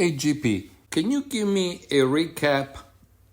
Hey GP, can you give me a recap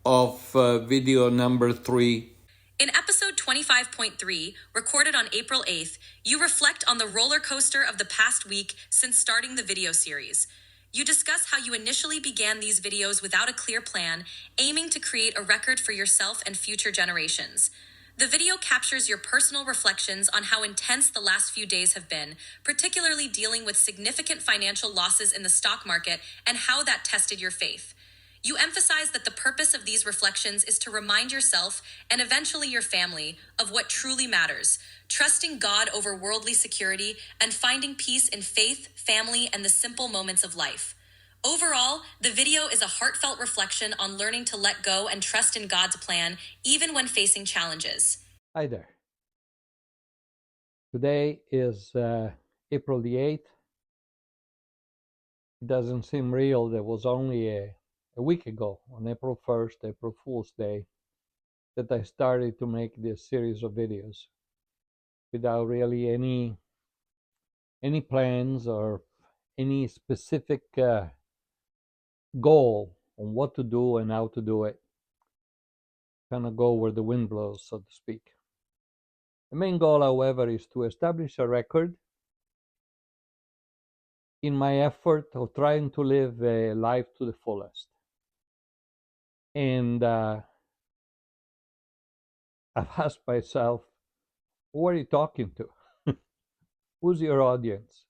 of video number 3? In episode 25.3, recorded on April 8th, you reflect on the roller coaster of the past week since starting the video series. You discuss how you initially began these videos without a clear plan, aiming to create a record for yourself and future generations. The video captures your personal reflections on how intense the last few days have been, particularly dealing with significant financial losses in the stock market and how that tested your faith. You emphasize that the purpose of these reflections is to remind yourself, and eventually your family, of what truly matters, trusting God over worldly security and finding peace in faith, family, and the simple moments of life. Overall, the video is a heartfelt reflection on learning to let go and trust in God's plan, even when facing challenges. Hi there. Today is April the 8th. It doesn't seem real. There was only a week ago, on April 1st, April Fool's Day, that I started to make this series of videos without really any plans or any specific goal on what to do and how to do it. Kind of go where the wind blows, so to speak. The main goal, however, is to establish a record in my effort of trying to live a life to the fullest. And I've asked myself, who are you talking to? Who's your audience?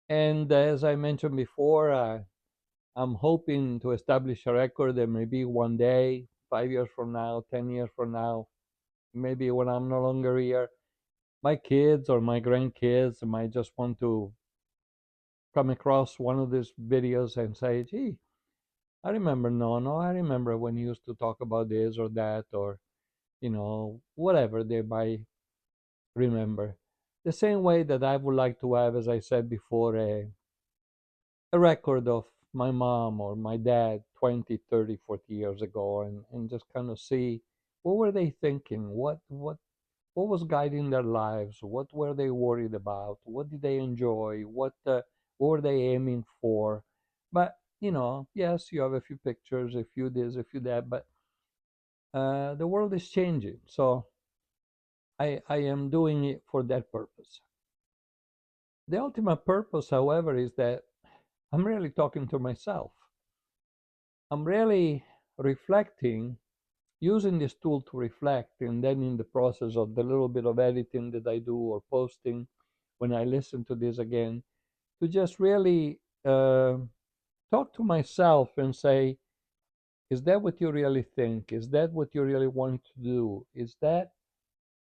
And as I mentioned before, I'm hoping to establish a record that maybe one day, 5 years from now, 10 years from now, maybe when I'm no longer here, my kids or my grandkids might just want to come across one of these videos and say, gee, I remember no, I remember when you used to talk about this or that, or, whatever they might remember. The same way that I would like to have, as I said before, a record of my mom or my dad 20, 30, 40 years ago, and just kind of see what were they thinking, what was guiding their lives, what were they worried about, what did they enjoy, what were they aiming for. But yes, you have a few pictures, a few this, a few that, but the world is changing, so I am doing it for that purpose. The ultimate purpose, however, is that I'm really talking to myself. I'm really reflecting, using this tool to reflect, and then in the process of the little bit of editing that I do or posting, when I listen to this again, to just really talk to myself and say, is that what you really think? Is that what you really want to do? Is that,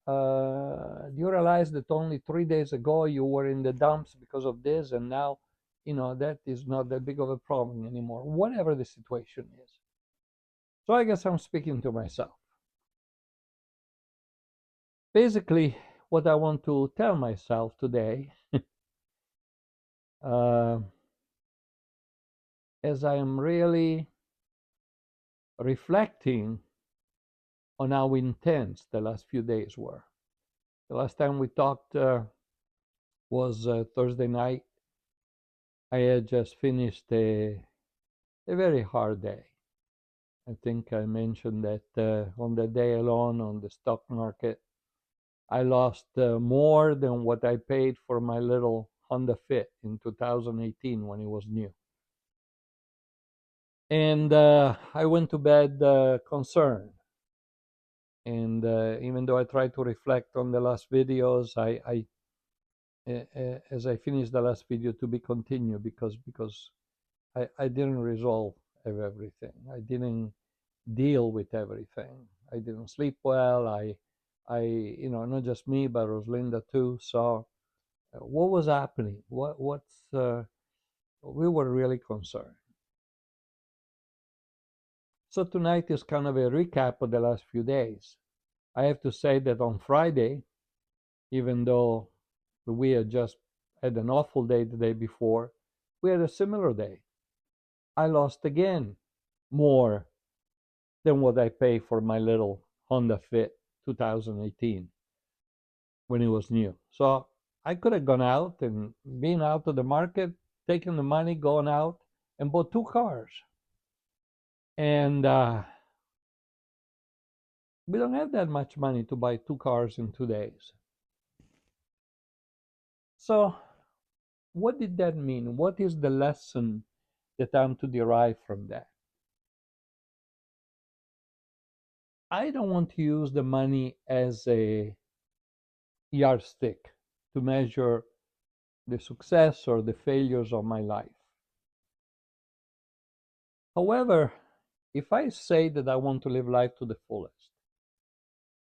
do you realize that only 3 days ago you were in the dumps because of this, and now, that is not that big of a problem anymore, whatever the situation is. So I guess I'm speaking to myself. Basically, what I want to tell myself today, as I am really reflecting on how intense the last few days were. The last time we talked was Thursday night. I had just finished a very hard day. I think I mentioned that on the day alone on the stock market, I lost more than what I paid for my little Honda Fit in 2018 when it was new. And I went to bed concerned. And even though I tried to reflect on the last videos, as I finished the last video, to be continued, because I didn't resolve everything. I didn't deal with everything. I didn't sleep well. I not just me, but Rosalinda too. So what was happening? We were really concerned. So tonight is kind of a recap of the last few days. I have to say that on Friday, even though we had just had an awful day the day before, we had a similar day. I lost again more than what I paid for my little Honda Fit 2018 when it was new. So I could have gone out and been out of the market, taken the money, gone out, and bought 2 cars. And we don't have that much money to buy 2 cars in 2 days. So, what did that mean? What is the lesson that I'm to derive from that? I don't want to use the money as a yardstick to measure the success or the failures of my life. However, if I say that I want to live life to the fullest,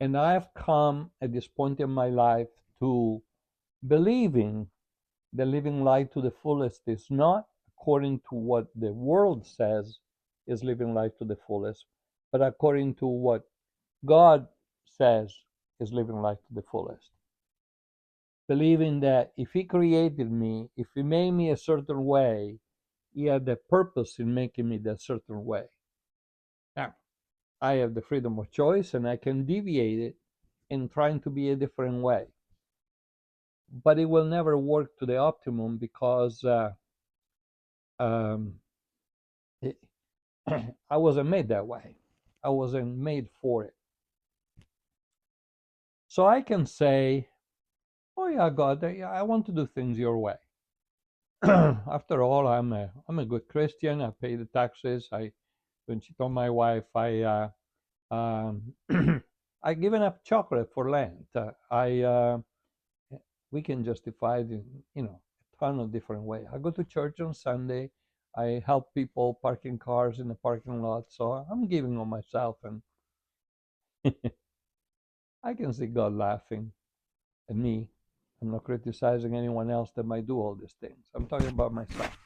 and I have come at this point in my life to believing that living life to the fullest is not according to what the world says is living life to the fullest, but according to what God says is living life to the fullest. Believing that if He created me, if He made me a certain way, He had a purpose in making me that certain way. Now, I have the freedom of choice and I can deviate it in trying to be a different way. But it will never work to the optimum because um, it, I wasn't made that way. I wasn't made for it. So I can say, oh yeah, God, I want to do things your way. After all, I'm a good Christian. I pay the taxes. I don't cheat on my wife. Um, I given up chocolate for Lent. We can justify it in a ton of different ways. I go to church on Sunday. I help people parking cars in the parking lot. So I'm giving on myself, and I can see God laughing at me. I'm not criticizing anyone else that might do all these things. I'm talking about myself.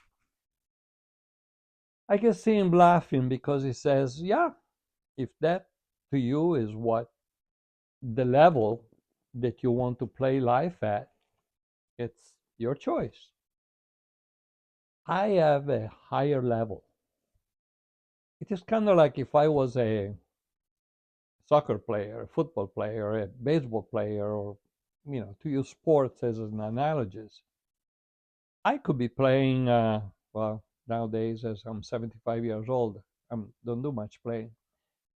I can see him laughing because he says, yeah, if that to you is what the level that you want to play life at, it's your choice. I have a higher level. It is kind of like if I was a soccer player, a football player, a baseball player, or, to use sports as an analogy. I could be playing, well, nowadays, as I'm 75 years old, I don't do much playing.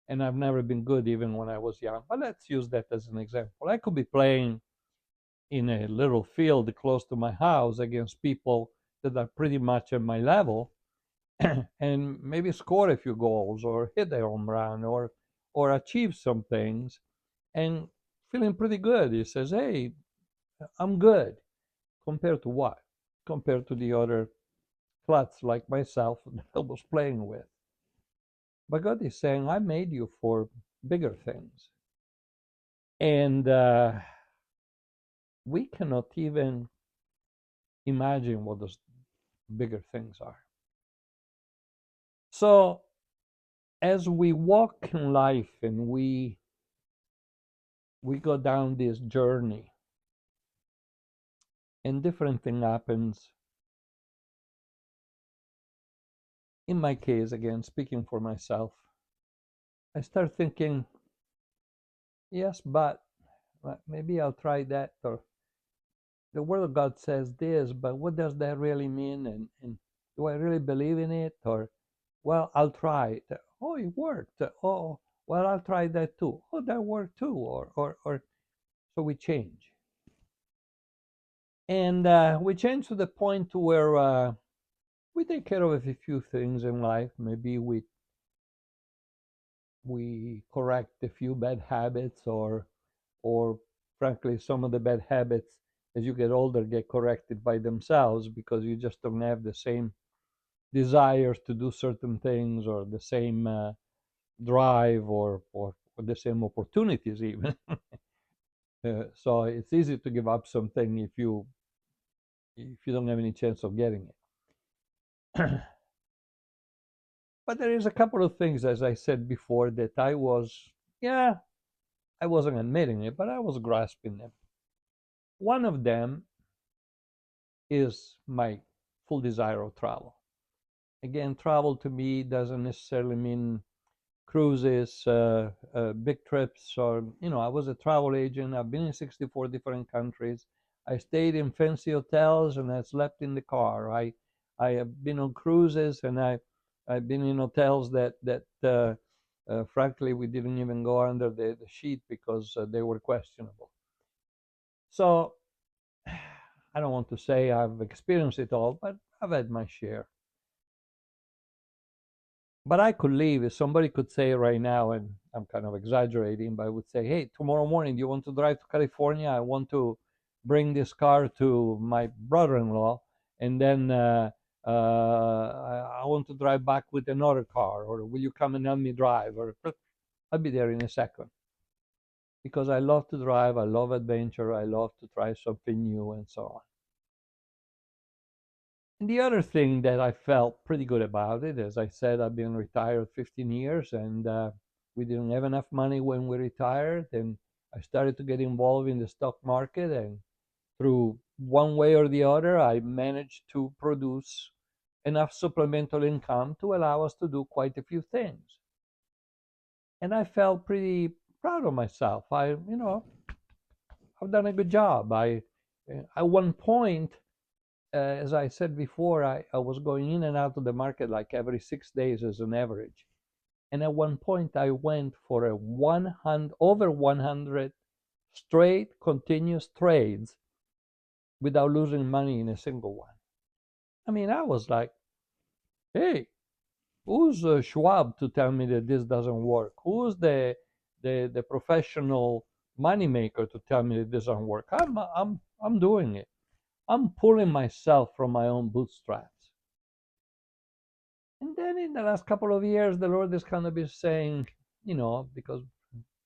And I've never been good even when I was young. But let's use that as an example. I could be playing in a little field close to my house against people that are pretty much at my level and maybe score a few goals or hit a home run or achieve some things and feeling pretty good. He says, hey, I'm good. Compared to what? Compared to the other sluts like myself that I was playing with. But God is saying, I made you for bigger things. And we cannot even imagine what those bigger things are. So, as we walk in life and we go down this journey, and different thing happens. In my case, again, speaking for myself, I start thinking, yes, but maybe I'll try that, or the Word of God says this, but what does that really mean? And do I really believe in it? Or, well, I'll try it. Oh, it worked. Oh, well, I'll try that too. Oh, that worked too. Or so we change. And we change to the point where we take care of a few things in life. Maybe we correct a few bad habits, or frankly, some of the bad habits as you get older get corrected by themselves because you just don't have the same desires to do certain things or the same drive or the same opportunities even. So it's easy to give up something if you don't have any chance of getting it. But there is a couple of things, as I said before, that I wasn't admitting it, but I was grasping them. One of them is my full desire of travel. Again, travel to me doesn't necessarily mean cruises, big trips, or, I was a travel agent. I've been in 64 different countries. I stayed in fancy hotels and I slept in the car. I have been on cruises, and I've been in hotels that frankly, we didn't even go under the sheet because they were questionable. So I don't want to say I've experienced it all, but I've had my share. But I could leave if somebody could say right now, and I'm kind of exaggerating, but I would say, hey, tomorrow morning, do you want to drive to California? I want to bring this car to my brother-in-law, and then I want to drive back with another car, or will you come and help me drive? Or I'll be there in a second because I love to drive, I love adventure, I love to try something new, and so on. And the other thing that I felt pretty good about it, as I said, I've been retired 15 years, and we didn't have enough money when we retired, and I started to get involved in the stock market, and through one way or the other, I managed to produce enough supplemental income to allow us to do quite a few things. And I felt pretty proud of myself. I've done a good job. At one point, as I said before, I was going in and out of the market like every 6 days as an average. And at one point, I went for over 100 straight continuous trades without losing money in a single one. I mean, I was like, hey, who's Schwab to tell me that this doesn't work? Who's the professional moneymaker to tell me that this doesn't work? I'm doing it. I'm pulling myself from my own bootstraps. And then in the last couple of years, the Lord has kind of been saying, because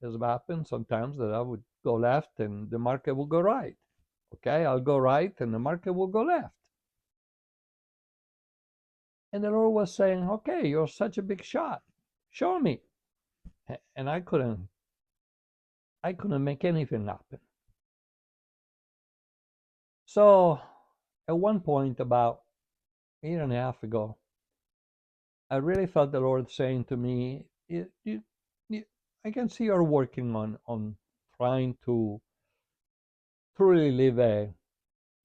it has happened sometimes that I would go left and the market will go right. Okay, I'll go right and the market will go left. And the Lord was saying, okay, you're such a big shot. Show me. And I couldn't make anything happen. So at one point, about a year and a half ago, I really felt the Lord saying to me, I can see you're working on trying to truly live a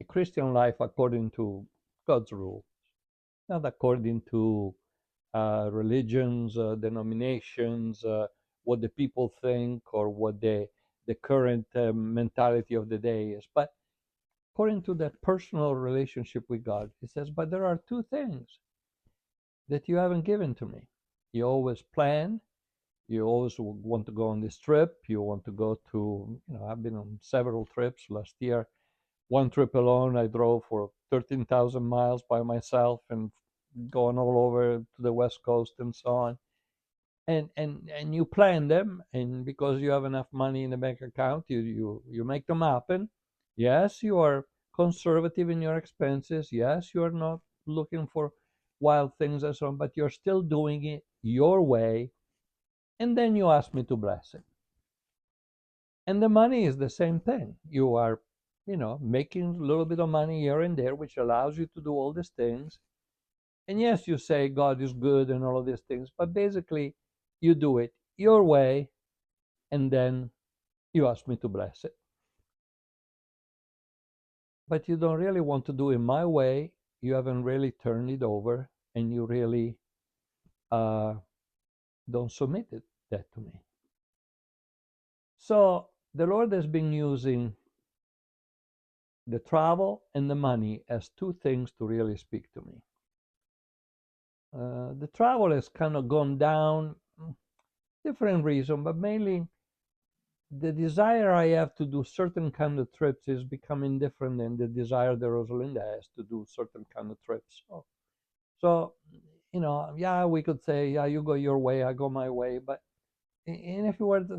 Christian life according to God's rules, not according to religions, denominations, what the people think, or what the current mentality of the day is, but according to that personal relationship with God. He says, but there are two things that you haven't given to me. You always plan. You always want to go on this trip. You want to go to, I've been on several trips. Last year, one trip alone, I drove for 13,000 miles by myself and going all over to the West Coast and so on. And you plan them, and because you have enough money in the bank account, you make them happen. Yes, you are conservative in your expenses. Yes, you are not looking for wild things and so on, but you're still doing it your way. And then you ask me to bless it. And the money is the same thing. You are, making a little bit of money here and there, which allows you to do all these things. And yes, you say God is good and all of these things, but basically you do it your way, and then you ask me to bless it. But you don't really want to do it my way. You haven't really turned it over, and you really don't submit that to me. So the Lord has been using the travel and the money as two things to really speak to me. The travel has kind of gone down, different reason, but mainly the desire I have to do certain kind of trips is becoming different than the desire that Rosalinda has to do certain kind of trips. So yeah, we could say, yeah, you go your way, I go my way, but in a few words,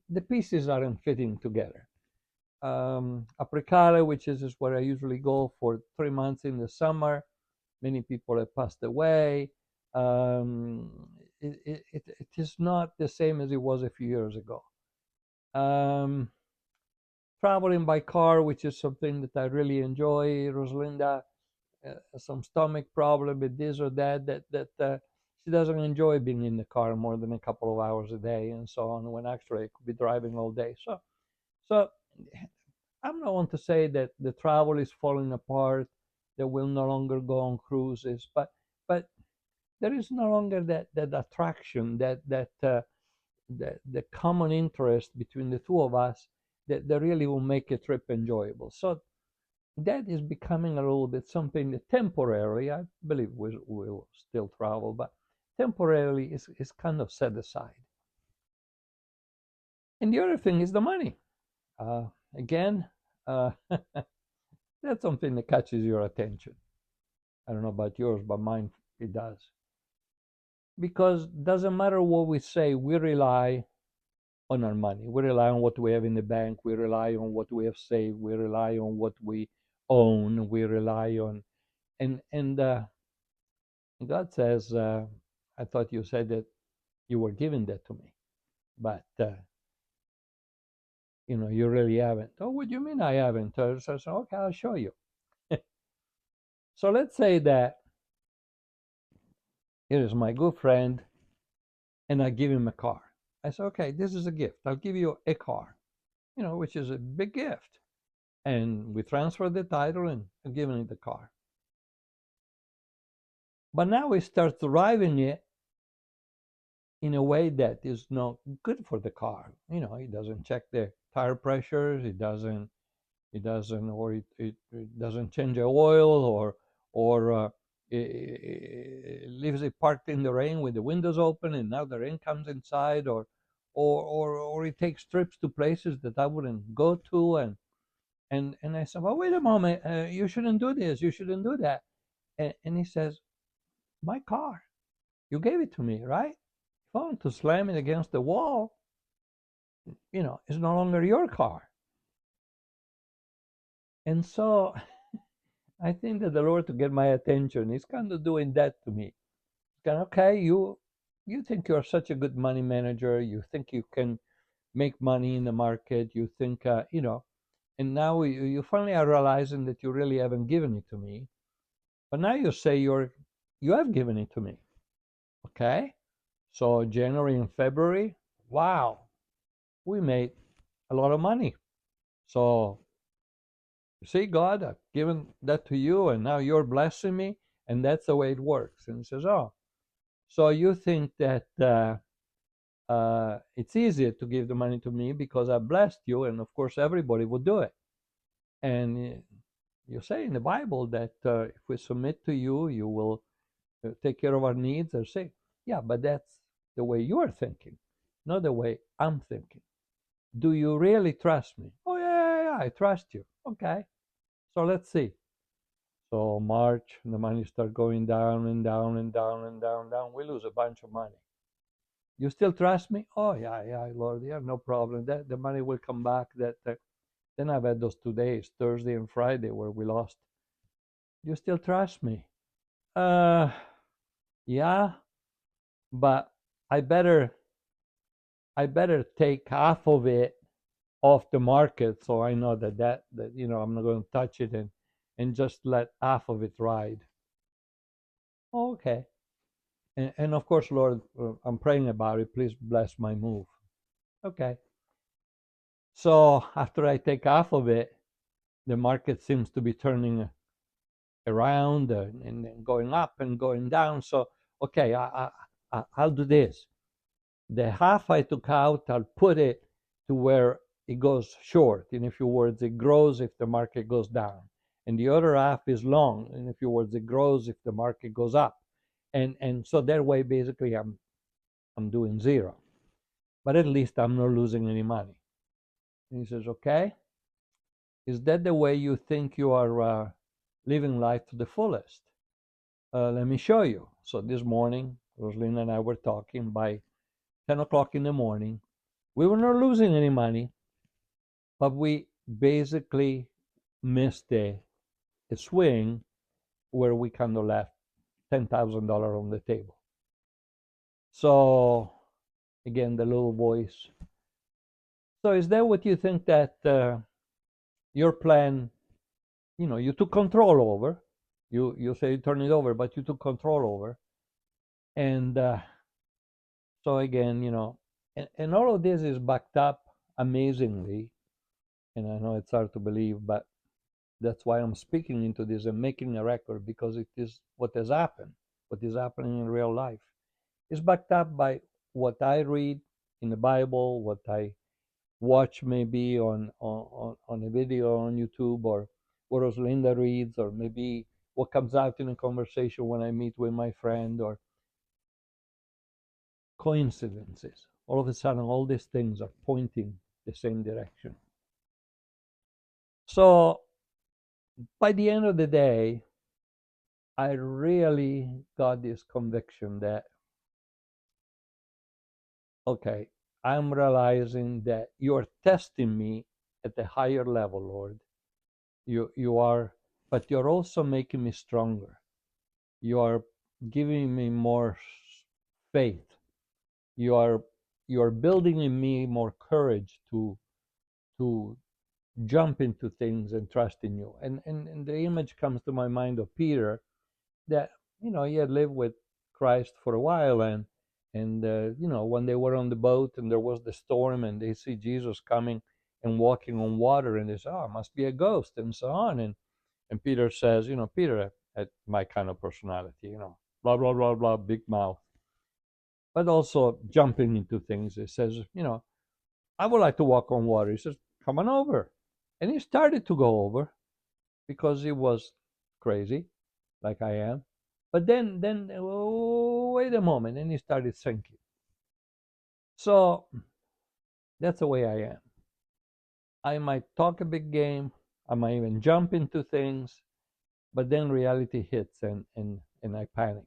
the pieces aren't fitting together. Apricale, which is where I usually go for 3 months in the summer. Many people have passed away. It is not the same as it was a few years ago. Traveling by car, which is something that I really enjoy. Rosalinda has some stomach problem with this or that she doesn't enjoy being in the car more than a couple of hours a day and so on, when actually I could be driving all day. So I'm not want to say that the travel is falling apart. that will no longer go on cruises, but there is no longer that attraction, the common interest between the two of us that really will make a trip enjoyable. So that is becoming a little bit something that temporarily, I believe we'll still travel, but temporarily is kind of set aside. And the other thing is the money. Again, uh, that's something that catches your attention. I don't know about yours, but mine, it does. Because doesn't matter what we say, we rely on our money. We rely on what we have in the bank. We rely on what we have saved. We rely on what we own. We rely on, and God says, I thought you said that you were giving that to me, but you really haven't. Oh, what do you mean I haven't? So I said, okay, I'll show you. So let's say that here is my good friend, and I give him a car. I said, okay, this is a gift. I'll give you a car, which is a big gift. And we transfer the title and I'm giving him the car. But now he starts driving it in a way that is not good for the car. He doesn't check the tire pressures. Or it doesn't change the oil, or it leaves it parked in the rain with the windows open, and now the rain comes inside, or it takes trips to places that I wouldn't go to, and I said, well, wait a moment, you shouldn't do this, you shouldn't do that, and he says, my car, you gave it to me, right? If I want to slam it against the wall, it's no longer your car. And so I think that the Lord, to get my attention, is kind of doing that to me. Kind of, okay, you think you're such a good money manager, you think you can make money in the market, you think, and now you finally are realizing that you really haven't given it to me. But now you say you have given it to me. Okay? So January and February, wow, we made a lot of money. So you see, God, I've given that to you, and now you're blessing me, and that's the way it works. And he says, oh, so you think that it's easier to give the money to me because I blessed you, and of course everybody would do it. And you say in the Bible that if we submit to you, you will take care of our needs. I say, yeah, but that's the way you are thinking, not the way I'm thinking. Do you really trust me? Oh, yeah, I trust you. Okay, so let's see. So March, the money start going down and down and down and down. We lose a bunch of money. You still trust me? Oh, yeah, Lord, yeah, no problem. That the money will come back. Then I've had those 2 days, Thursday and Friday, where we lost. You still trust me? Yeah, but I better take half of it off the market, so I know that I'm not going to touch it, and just let half of it ride. Okay. And of course, Lord, I'm praying about it. Please bless my move. Okay. So after I take half of it, the market seems to be turning around and going up and going down. So, okay, I'll do this. The half I took out, I'll put it to where it goes short. In a few words, it grows if the market goes down. And the other half is long. In a few words, it grows if the market goes up. And so that way, basically, I'm doing zero. But at least I'm not losing any money. And he says, okay, is that the way you think you are living life to the fullest? Let me show you. So this morning, Rosalina and I were talking by 10 o'clock in the morning. We were not losing any money, but we basically missed a swing where we kind of left $10,000 on the table. So again, the little voice. So is that what you think that your plan, you took control over? You say you turn it over, but you took control over. And so again, and all of this is backed up amazingly. And I know it's hard to believe, but That's why I'm speaking into this and making a record, because it is what has happened, what is happening in real life. It's backed up by what I read in the Bible, what I watch maybe on a video on YouTube, or what Rosalinda reads, or maybe what comes out in a conversation when I meet with my friend, or coincidences. All of a sudden, all these things are pointing the same direction. So by the end of the day, I really got this conviction that, okay, I'm realizing that you're testing me at a higher level, Lord. You are, but you're also making me stronger. You are giving me more faith. You are you are building in me more courage to jump into things and trust in you. And the image comes to my mind of Peter, that he had lived with Christ for a while, and when they were on the boat and there was the storm and they see Jesus coming and walking on water, and they say, "Oh, it must be a ghost," and so on. And Peter says, Peter had my kind of personality, blah blah blah blah, big mouth, but also jumping into things. He says, "I would like to walk on water." He says, "Come on over," and he started to go over because he was crazy, like I am. But then, oh, wait a moment, and he started sinking. So that's the way I am. I might talk a big game, I might even jump into things, but then reality hits, and I panic.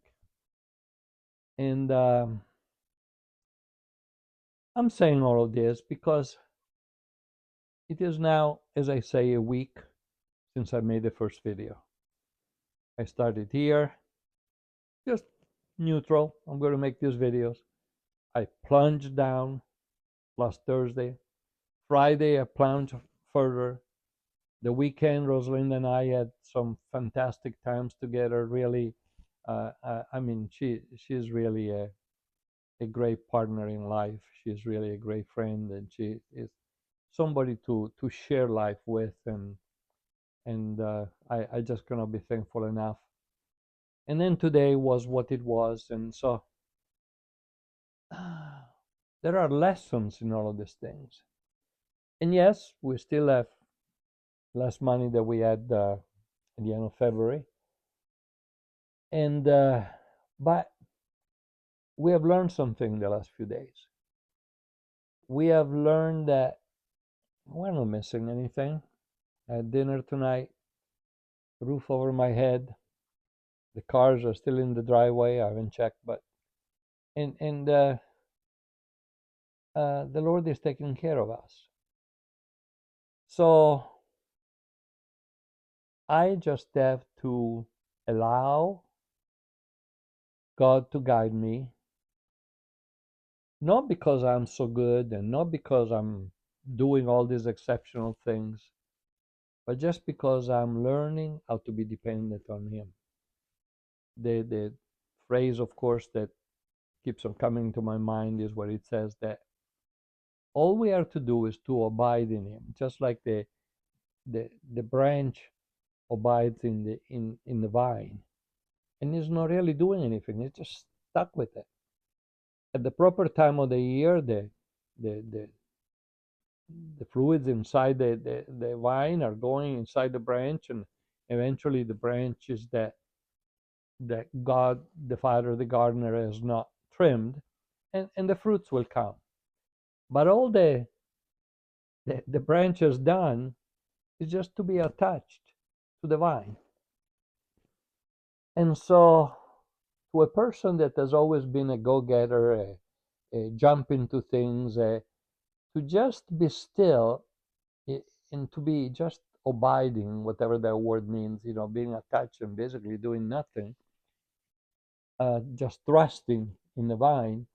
And I'm saying all of this because it is now, as I say, a week since I made the first video. I started here, just neutral. I'm going to make these videos. I plunged down last Thursday. Friday, I plunged further. The weekend, Rosalind and I had some fantastic times together. Really, I mean, she's really a great partner in life. She's really a great friend, and she is somebody to share life with, and I just cannot be thankful enough. And then today was what it was, and so there are lessons in all of these things. And yes, we still have less money than we had at the end of February, and but we have learned something the last few days. We have learned that we're not missing anything. I had dinner tonight, roof over my head. The cars are still in the driveway. I haven't checked, but and the Lord is taking care of us. So I just have to allow God to guide me, not because I'm so good and not because I'm doing all these exceptional things, but just because I'm learning how to be dependent on Him. The phrase, of course, that keeps on coming to my mind is where it says that all we are to do is to abide in Him, just like the branch abides in the vine, and is not really doing anything. It's just stuck with it. At the proper time of the year, the the the fluids inside the vine are going inside the branch, and eventually the branches that God the Father, the gardener, has not trimmed, and the fruits will come. But all the branch has done is just to be attached to the vine. And so, to a person that has always been a go-getter, a jump into things, to just be still, and to be just abiding, whatever that word means, being attached and basically doing nothing, just trusting in the vine,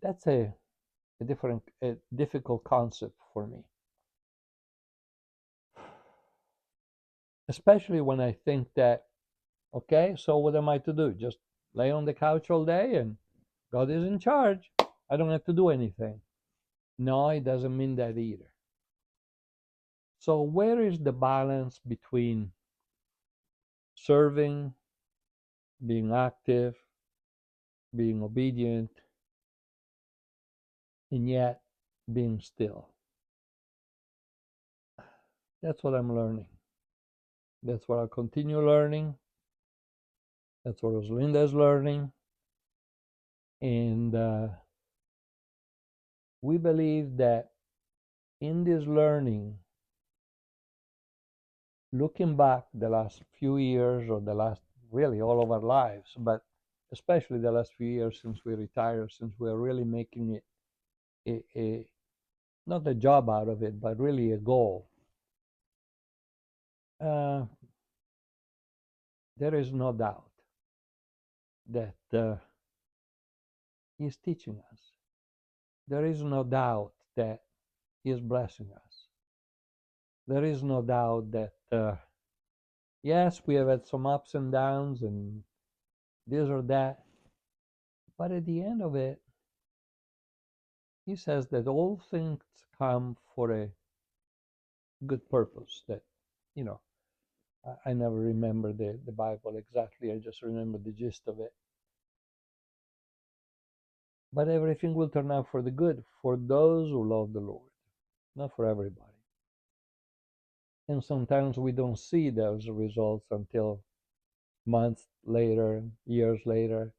that's a difficult concept for me. Especially when I think that, okay, so what am I to do? Just lay on the couch all day and God is in charge. I don't have to do anything. No, it doesn't mean that either. So where is the balance between serving, being active, being obedient, and yet being still? That's what I'm learning. That's what I'll continue learning. That's what Rosalinda is learning. And we believe that in this learning, looking back the last few years, or the last, really all of our lives, but especially the last few years since we retired, since we're really making it not a job out of it, but really a goal, there is no doubt that He's teaching us. There is no doubt that He is blessing us. There is no doubt that, yes, we have had some ups and downs and this or that, but at the end of it, He says that all things come for a good purpose. That, you know, I never remember the Bible exactly, I just remember the gist of it. But everything will turn out for the good for those who love the Lord, not for everybody. And sometimes we don't see those results until months later, years later,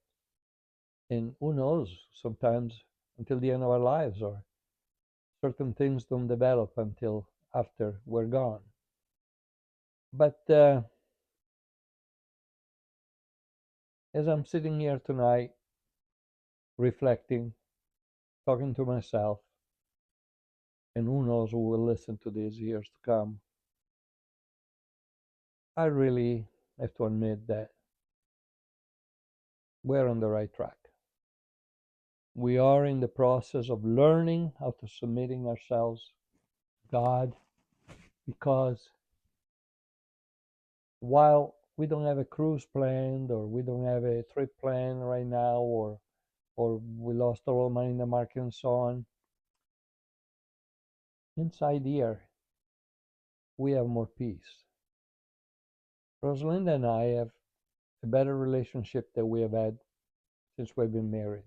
and who knows, sometimes until the end of our lives, or certain things don't develop until after we're gone. But as I'm sitting here tonight, reflecting, talking to myself, and who knows who will listen to these years to come, I really have to admit that we're on the right track. We are in the process of learning how to submitting ourselves to God, because while we don't have a cruise planned, or we don't have a trip planned right now, or we lost all our money in the market and so on, inside here we have more peace. Rosalinda and I have a better relationship than we have had since we've been married.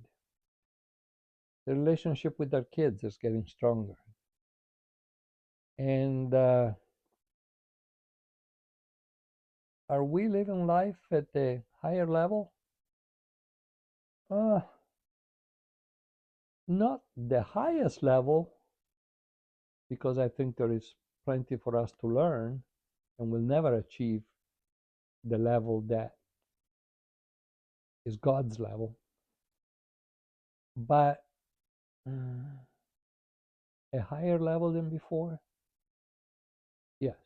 The relationship with our kids is getting stronger. And are we living life at a higher level? Not the highest level, because I think there is plenty for us to learn, and we'll never achieve the level that is God's level. But a higher level than before? Yes.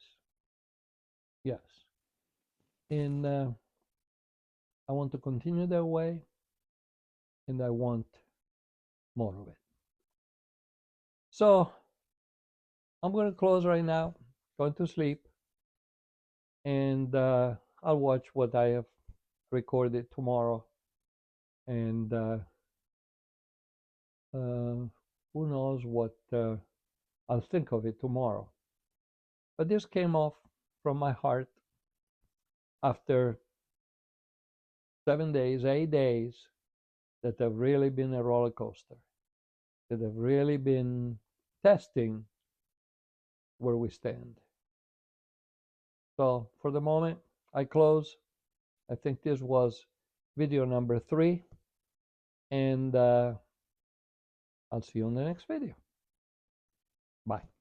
Yes. And I want to continue that way, and I want more of it. So I'm going to close right now, going to sleep, and I'll watch what I have recorded tomorrow, and who knows what I'll think of it tomorrow. But this came off from my heart after 7 days, 8 days that have really been a roller coaster, that have really been testing where we stand. So for the moment, I close. I think this was video number 3, and I'll see you on the next video. Bye.